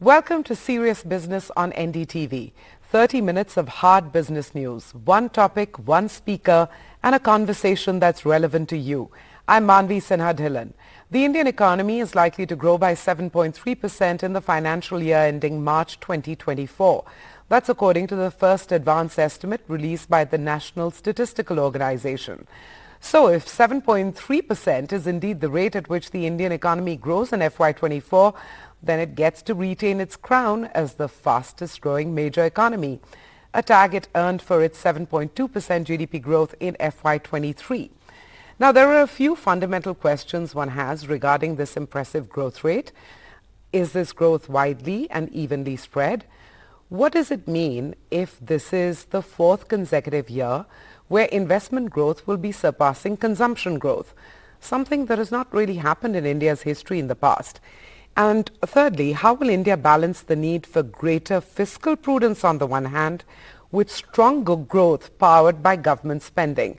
Welcome to Serious Business on NDTV. 30 minutes of hard business news. One topic, one speaker, and a conversation that's relevant to you. I'm Manvi Sinha Dhillon. The Indian economy is likely to grow by 7.3% in the financial year ending March 2024. That's according to the first advance estimate released by the National Statistical Organization. So if 7.3% is indeed the rate at which the Indian economy grows in FY24, then it gets to retain its crown as the fastest growing major economy, a tag it earned for its 7.2% GDP growth in FY23. Now, there are a few fundamental questions one has regarding this impressive growth rate. Is this growth widely and evenly spread? What does it mean if this is the fourth consecutive year where investment growth will be surpassing consumption growth, something that has not really happened in India's history in the past? And thirdly, how will India balance the need for greater fiscal prudence on the one hand with stronger growth powered by government spending?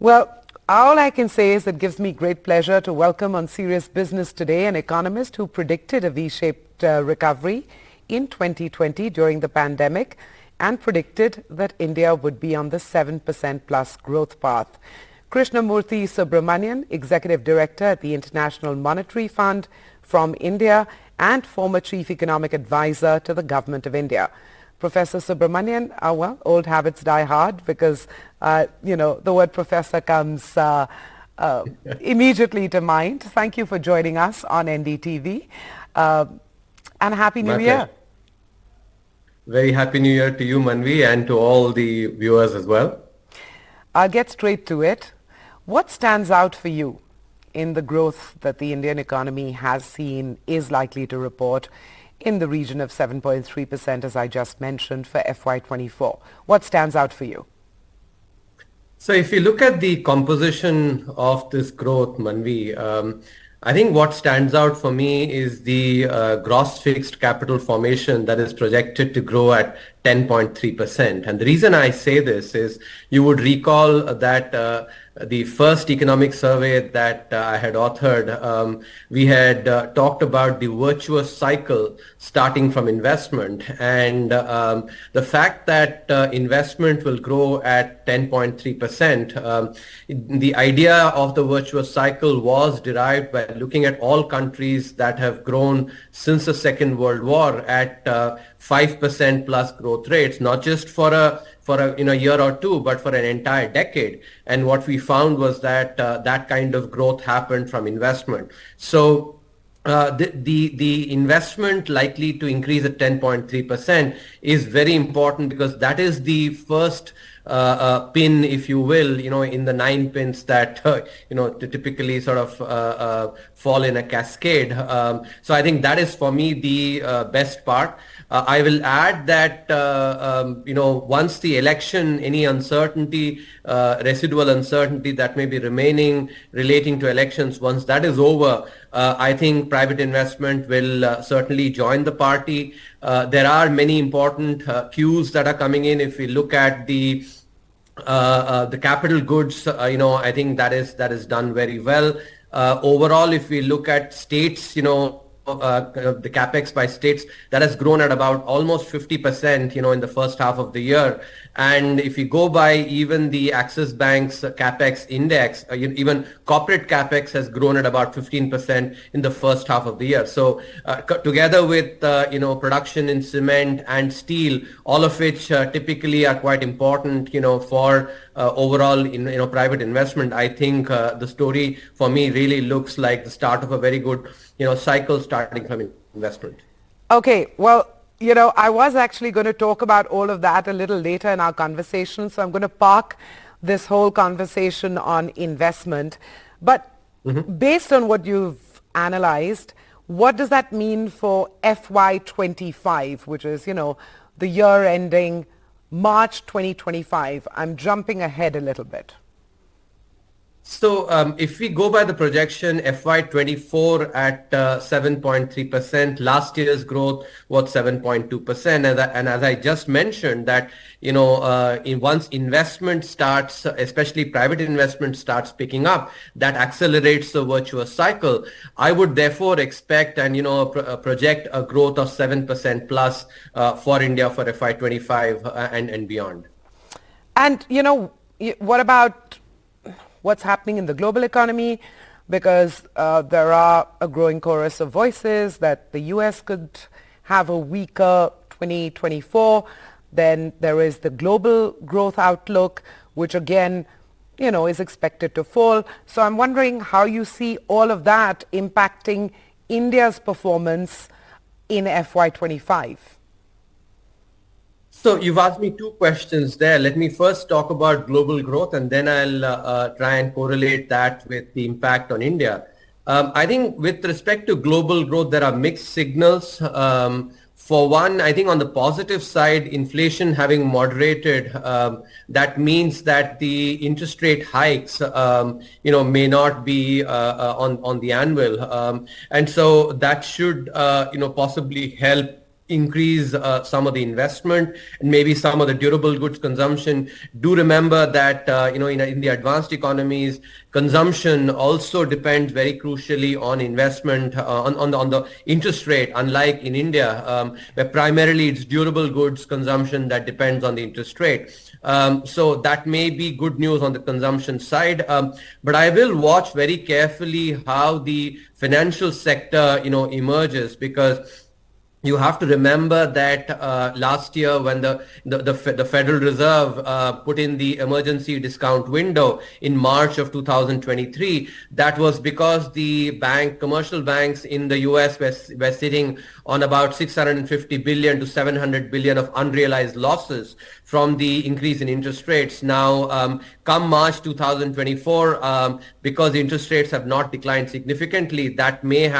Well, all I can say is it gives me great pleasure to welcome on Serious Business today an economist who predicted a V-shaped recovery in 2020 during the pandemic and predicted that India would be on the 7% plus growth path. Krishnamurthy Subramanian, Executive Director at the International Monetary Fund from India and former Chief Economic Advisor to the Government of India. Professor Subramanian, well, old habits die hard because, the word professor comes immediately to mind. Thank you for joining us on NDTV and Happy New Year. Very Happy New Year to you, Manvi, and to all the viewers as well. I'll get straight to it. What stands out for you in the growth that the Indian economy has seen, is likely to report in the region of 7.3%, as I just mentioned, for FY24? What stands out for you? So if you look at the composition of this growth, Manvi, I think what stands out for me is the gross fixed capital formation that is projected to grow at 10.3%. And the reason I say this is you would recall that the first economic survey that I had authored, we had talked about the virtuous cycle starting from investment, and the fact that investment will grow at 10.3%. The idea of the virtuous cycle was derived by looking at all countries that have grown since the Second World War at 5% plus growth rates, not just for a year or two, but for an entire decade. And what we found was that that kind of growth happened from investment. So the investment likely to increase at 10.3% is very important because that is the first pin, if you will, in the 9 pins that, typically sort of fall in a cascade. So I think that is for me the best part. I will add that, once the election, any uncertainty, residual uncertainty that may be remaining relating to elections, once that is over, I think private investment will certainly join the party. There are many important cues that are coming in. If we look at the capital goods, I think that is done very well. Overall, if we look at states, the capex by states, that has grown at about almost 50%, in the first half of the year. And if you go by even the Axis Bank's capex index, even corporate capex has grown at about 15% in the first half of the year. So together with production in cement and steel, all of which typically are quite important, for overall private investment, I think the story for me really looks like the start of a very good cycle starting from investment. Okay, well, I was actually going to talk about all of that a little later in our conversation, so I'm going to park this whole conversation on investment. But based on what you've analyzed, what does that mean for FY25, which is, the year ending March 2025? I'm jumping ahead a little bit. So if we go by the projection, FY24 at 7.3%, last year's growth was 7.2%. And as I just mentioned that, once investment starts, especially private investment starts picking up, that accelerates the virtuous cycle. I would therefore expect and, project a growth of 7% plus for India for FY25 and beyond. And, what about what's happening in the global economy? Because there are a growing chorus of voices that the US could have a weaker 2024. Then there is the global growth outlook, which again, is expected to fall. So I'm wondering how you see all of that impacting India's performance in FY25. So you've asked me two questions there. Let me first talk about global growth, and then I'll try and correlate that with the impact on India. I think with respect to global growth, there are mixed signals. For one, I think on the positive side, inflation having moderated, that means that the interest rate hikes, may not be on the anvil. And so that should, possibly help increase some of the investment and maybe some of the durable goods consumption. Do remember that in the advanced economies, consumption also depends very crucially on investment on the interest rate, unlike in India, where primarily it's durable goods consumption that depends on the interest rate. So that may be good news on the consumption side, but I will watch very carefully how the financial sector emerges, because you have to remember that last year when the Federal Reserve put in the emergency discount window in March of 2023, that was because the commercial banks in the US were sitting on about 650 billion to 700 billion of unrealized losses from the increase in interest rates. Now, come March 2024, because interest rates have not declined significantly, that will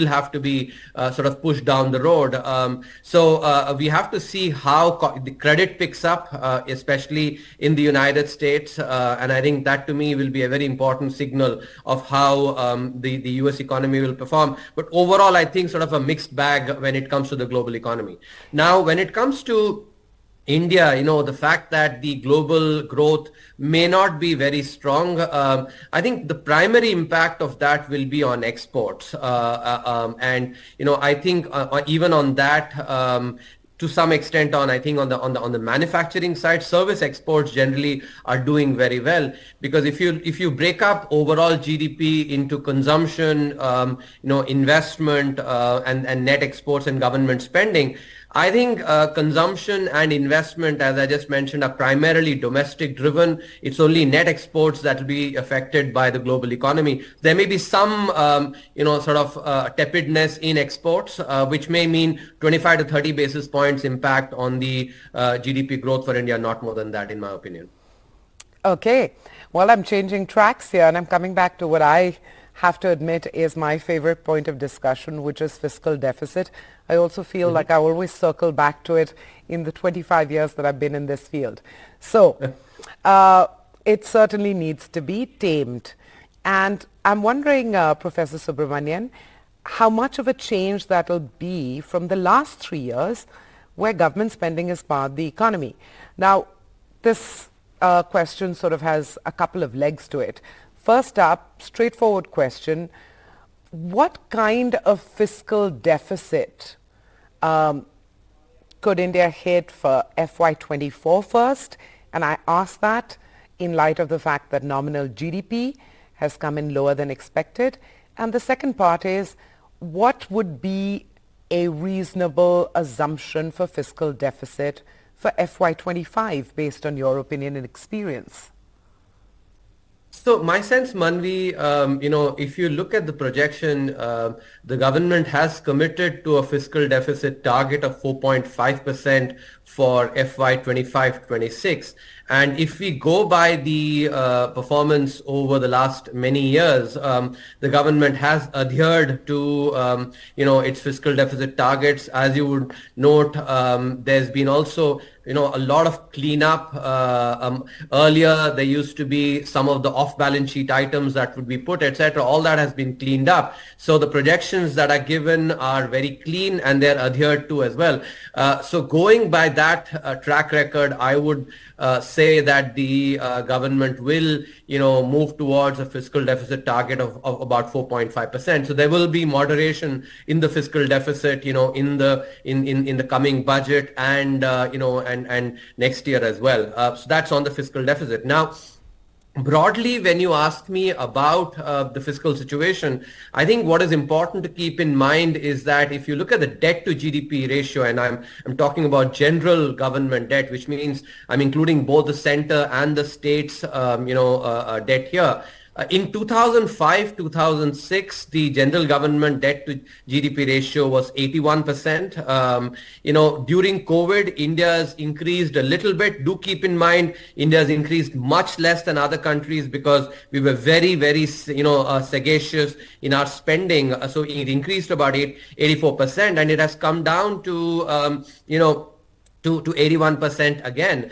have to be sort of pushed down the road. So we have to see how the credit picks up, especially in the United States. And I think that to me will be a very important signal of how the US economy will perform. But overall, I think sort of a mixed bag when it comes to the global economy. Now, when it comes to India, the fact that the global growth may not be very strong, I think the primary impact of that will be on exports. And, I think even on that, to some extent on the manufacturing side, service exports generally are doing very well, because if you break up overall GDP into consumption, investment, and net exports and government spending, I think consumption and investment, as I just mentioned, are primarily domestic driven. It's only net exports that will be affected by the global economy. There may be some, tepidness in exports, which may mean 25 to 30 basis points impact on the GDP growth for India, not more than that, in my opinion. Okay. Well, I'm changing tracks here, and I'm coming back to what I have to admit is my favorite point of discussion, which is fiscal deficit. I also feel like I always circle back to it in the 25 years that I've been in this field. So it certainly needs to be tamed. And I'm wondering, Professor Subramanian, how much of a change that will be from the last 3 years where government spending has powered the economy. Now, this question sort of has a couple of legs to it. First up, straightforward question, what kind of fiscal deficit could India hit for FY24 first? And I ask that in light of the fact that nominal GDP has come in lower than expected. And the second part is, what would be a reasonable assumption for fiscal deficit for FY25 based on your opinion and experience? So my sense, Manvi, if you look at the projection, the government has committed to a fiscal deficit target of 4.5% for FY25-26. And if we go by the performance over the last many years, the government has adhered to, its fiscal deficit targets. As you would note, there's been also a lot of cleanup. Earlier, there used to be some of the off-balance sheet items that would be put, etc. All that has been cleaned up. So the projections that are given are very clean and they're adhered to as well. So going by that track record, I would say that the government will, move towards a fiscal deficit target of about 4.5%. So there will be moderation in the fiscal deficit, in the coming budget and and next year as well. So that's on the fiscal deficit. Now, broadly, when you ask me about the fiscal situation, I think what is important to keep in mind is that if you look at the debt to GDP ratio, and I'm talking about general government debt, which means I'm including both the center and the states, debt here. In 2005, 2006, the general government debt to GDP ratio was 81%. During COVID, India's increased a little bit. Do keep in mind, India's increased much less than other countries because we were very, very, sagacious in our spending. So it increased about 84%, and it has come down to, to 81% again.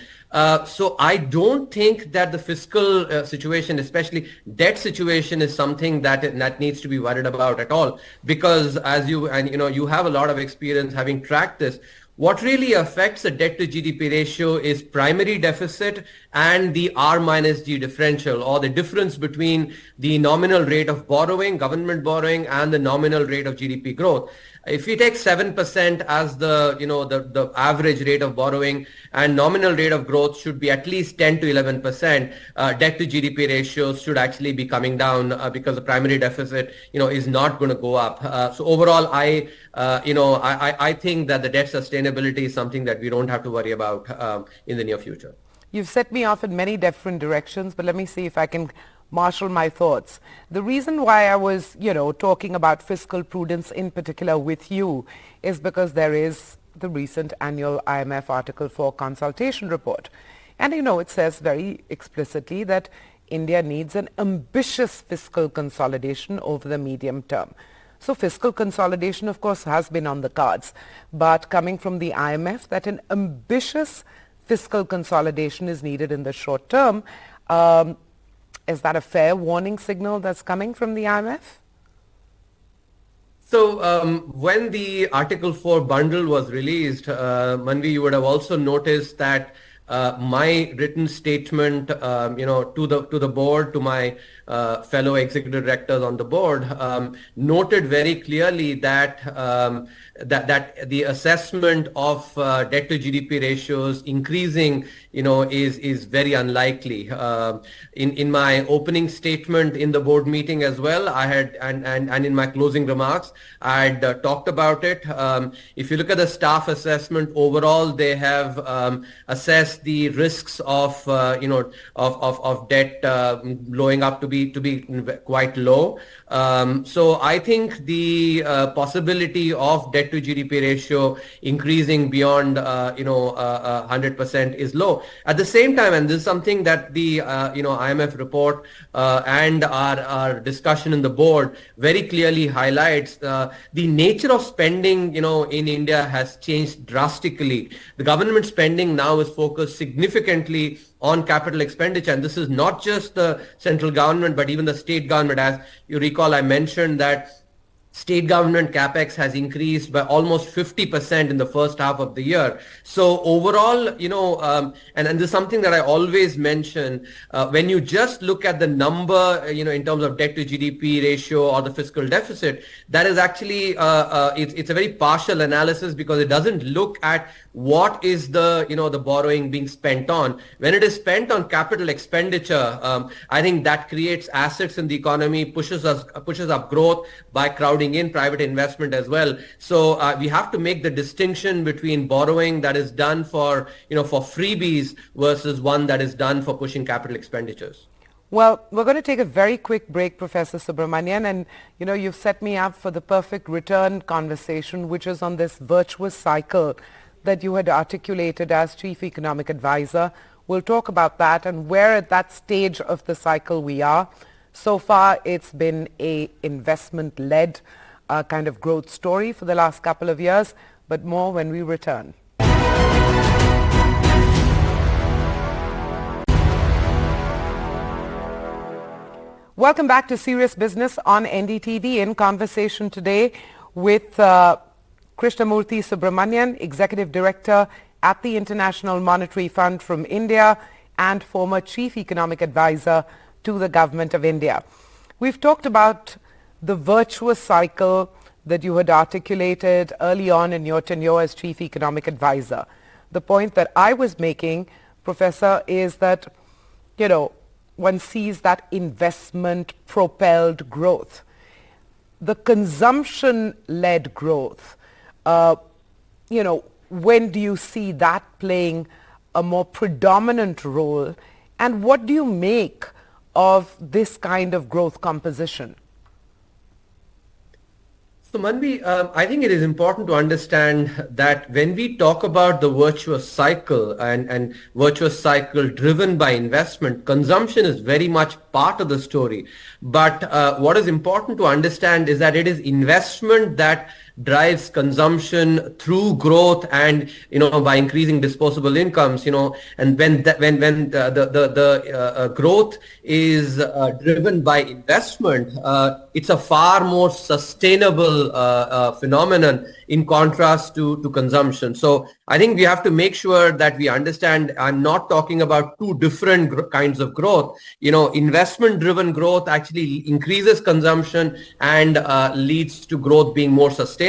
So I don't think that the fiscal situation, especially debt situation, is something that needs to be worried about at all. Because as you have a lot of experience having tracked this, what really affects the debt to GDP ratio is primary deficit and the R minus G differential, or the difference between the nominal rate of borrowing, government borrowing, and the nominal rate of GDP growth. If we take 7% as the average rate of borrowing, and nominal rate of growth should be at least 10 to 11%, debt to GDP ratios should actually be coming down because the primary deficit, is not going to go up. So overall, I think that the debt sustainability is something that we don't have to worry about in the near future. You've set me off in many different directions, but let me see if I can marshal my thoughts. The reason why I was, talking about fiscal prudence in particular with you is because there is the recent annual IMF Article 4 consultation report. And, it says very explicitly that India needs an ambitious fiscal consolidation over the medium term. So fiscal consolidation, of course, has been on the cards. But coming from the IMF, that an ambitious fiscal consolidation is needed in the short term. Is that a fair warning signal that's coming from the IMF? So when the Article 4 bundle was released, Manvi, you would have also noticed that my written statement, to the board, to my fellow executive directors on the board, noted very clearly that that the assessment of debt to GDP ratios increasing, is very unlikely. In my opening statement in the board meeting as well, I had and in my closing remarks, I had talked about it. If you look at the staff assessment overall, they have assessed the risks of of debt blowing up to be quite low. So I think the possibility of debt to GDP ratio increasing beyond 100% is low. At the same time, and this is something that the IMF report and our discussion in the board very clearly highlights, the nature of spending in India has changed drastically. The government spending now is focused significantly on capital expenditure, and this is not just the central government but even the state government. As you recall, I mentioned that state government capex has increased by almost 50% in the first half of the year. So overall, and this is something that I always mention, when you just look at the number, in terms of debt to GDP ratio or the fiscal deficit, that is actually, it's a very partial analysis because it doesn't look at what is the, the borrowing being spent on. When it is spent on capital expenditure, I think that creates assets in the economy, pushes up growth by crowding in private investment as well. So we have to make the distinction between borrowing that is done for freebies versus one that is done for pushing capital expenditures. Well, we're going to take a very quick break, Professor Subramanian, and you've set me up for the perfect return conversation, which is on this virtuous cycle that you had articulated as Chief Economic Advisor We'll talk about that and where at that stage of the cycle we are. So far, it's been a investment-led kind of growth story for the last couple of years, but more when we return. Welcome back to Serious Business on NDTV. In conversation today with Krishnamurthy Subramanian, Executive Director at the International Monetary Fund from India and former Chief Economic Advisor to the Government of India. We've talked about the virtuous cycle that you had articulated early on in your tenure as Chief Economic Advisor. The point that I was making, Professor, is that, one sees that investment-propelled growth. The consumption-led growth, when do you see that playing a more predominant role? And what do you make of this kind of growth composition? So Manvi, I think it is important to understand that when we talk about the virtuous cycle and virtuous cycle driven by investment, consumption is very much part of the story. But what is important to understand is that it is investment that drives consumption through growth and by increasing disposable incomes, and when the growth is driven by investment, it's a far more sustainable phenomenon in contrast to consumption. So I think we have to make sure that we understand I'm not talking about two different kinds of growth. Investment driven growth actually increases consumption and leads to growth being more sustainable.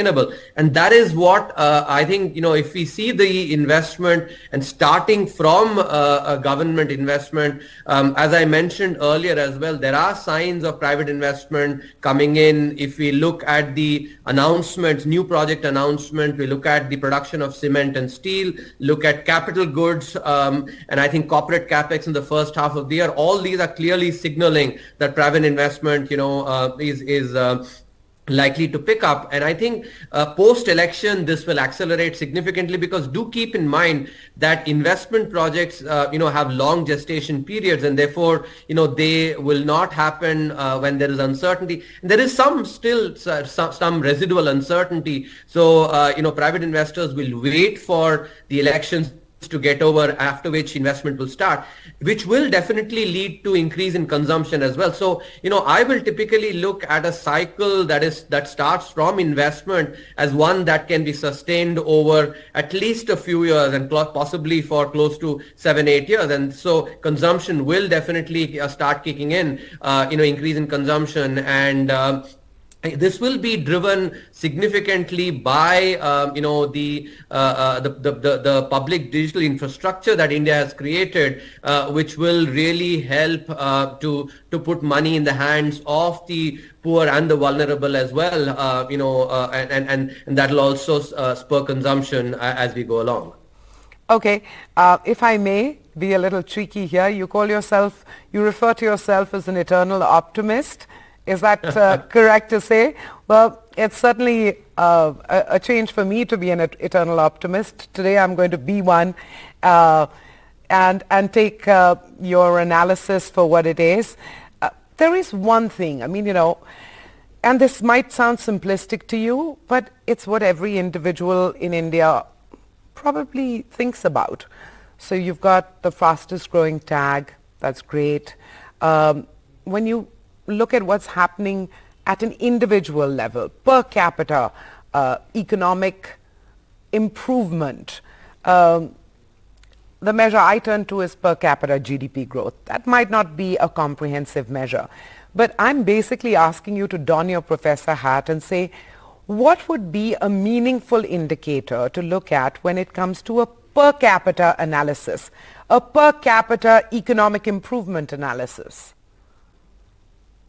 And that is what I think, if we see the investment and starting from a government investment, as I mentioned earlier as well, there are signs of private investment coming in. If we look at the announcements, new project announcement, we look at the production of cement and steel, look at capital goods, and I think corporate capex in the first half of the year. All these are clearly signaling that private investment, is likely to pick up. And I think post-election, this will accelerate significantly, because do keep in mind that investment projects, have long gestation periods, and therefore, they will not happen when there is uncertainty. And there is some residual uncertainty. So, private investors will wait for the elections to get over, after which investment will start, which will definitely lead to increase in consumption as well. So, I will typically look at a cycle that starts from investment as one that can be sustained over at least a few years and possibly for close to 7-8 years. And so consumption will definitely start kicking in, increase in consumption, and this will be driven significantly by the public digital infrastructure that India has created, which will really help to put money in the hands of the poor and the vulnerable as well, and that will also spur consumption as we go along. Okay, if I may be a little tricky here, you refer to yourself as an eternal optimist. Is that correct to say? Well, it's certainly a change for me to be an eternal optimist. Today I'm going to be one and take your analysis for what it is. There is one thing, and this might sound simplistic to you, but it's what every individual in India probably thinks about. So you've got the fastest growing tag, that's great. When you look at what's happening at an individual level, per capita, economic improvement. The measure I turn to is per capita GDP growth. That might not be a comprehensive measure, but I'm basically asking you to don your professor hat and say, what would be a meaningful indicator to look at when it comes to a per capita analysis, a per capita economic improvement analysis?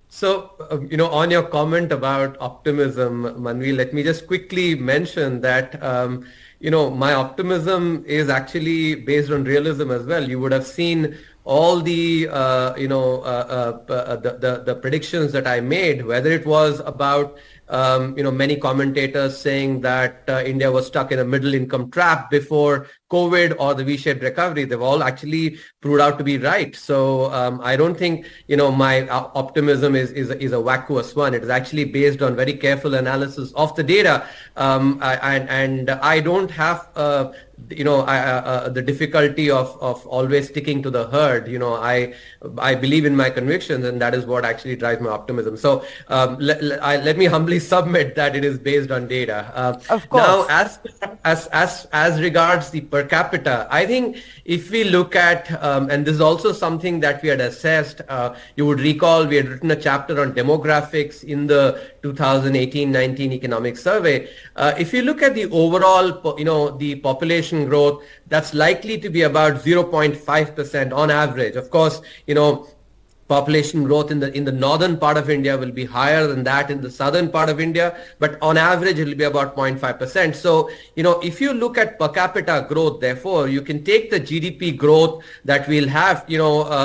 So, on your comment about optimism, Manvi, let me just quickly mention that, my optimism is actually based on realism as well. You would have seen all the, the predictions that I made, whether it was about, many commentators saying that India was stuck in a middle income trap before COVID or the V-shaped recovery, they've all actually proved out to be right. So I don't think, my optimism is a vacuous one. It is actually based on very careful analysis of the data. And I don't have the difficulty of always sticking to the herd. I believe in my convictions, and that is what actually drives my optimism. So let me humbly submit that it is based on data. Of course. Now, as regards the per capita, I think if we look at, and this is also something that we had assessed, you would recall we had written a chapter on demographics in the 2018-19 economic survey. If you look at the overall, the population growth, that's likely to be about 0.5% on average. Of course, population growth in the northern part of India will be higher than that in the southern part of India, but on average it will be about 0.5%. So, if you look at per capita growth, therefore, you can take the GDP growth that we'll have,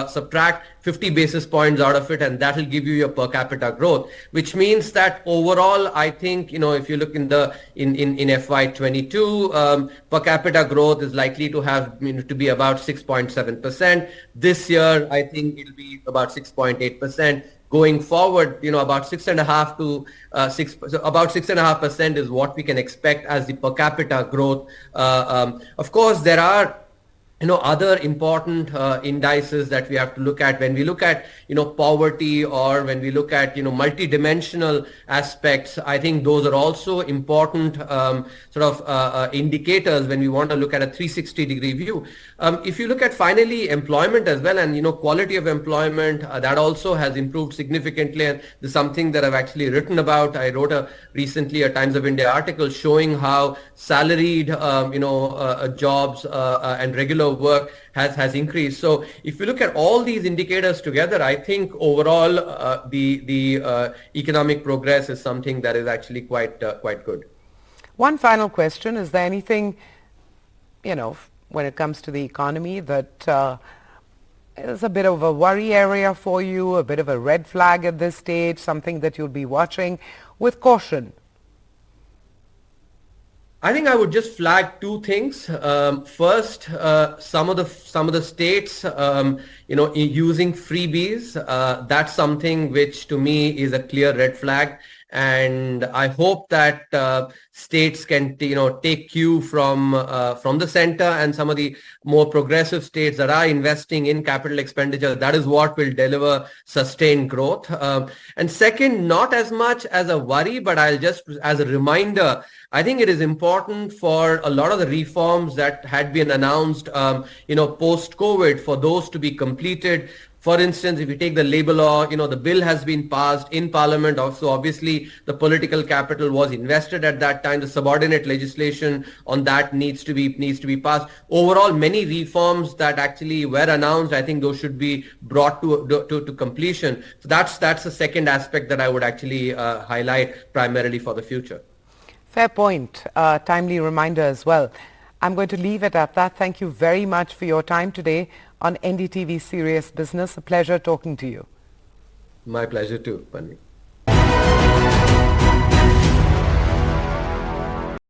subtract 50 basis points out of it, and that will give you your per capita growth, which means that overall, I think, if you look in FY22, per capita growth is likely to have to be about 6.7%. This year, I think it'll be about 6.8%. Going forward, about 6.5 to 6, so about 6.5% is what we can expect as the per capita growth. Of course, there are other important indices that we have to look at when we look at, poverty, or when we look at, multidimensional aspects. I think those are also important indicators when we want to look at a 360-degree view. If you look at finally employment as well, and, quality of employment, that also has improved significantly. And this is something that I've actually written about. I wrote recently a Times of India article showing how salaried, jobs and regular work has increased. So if you look at all these indicators together, I think overall the economic progress is something that is actually quite good. One final question: is there anything, when it comes to the economy, that is a bit of a worry area for you, a bit of a red flag at this stage, something that you'll be watching with caution? I think I would just flag two things. First, some of the states, using freebies. That's something which to me is a clear red flag. And I hope that states can, take cue from the center and some of the more progressive states that are investing in capital expenditure. That is what will deliver sustained growth. And second, not as much as a worry, but I'll just as a reminder, I think it is important for a lot of the reforms that had been announced, post-COVID, for those to be completed. For instance, if you take the labor law, the bill has been passed in Parliament. Also, obviously, the political capital was invested at that time. The subordinate legislation on that needs to be passed. Overall, many reforms that actually were announced, I think those should be brought to completion. So that's the second aspect that I would actually highlight primarily for the future. Fair point. Timely reminder as well. I'm going to leave it at that. Thank you very much for your time today on NDTV Serious Business. A pleasure talking to you. My pleasure too, Manvi.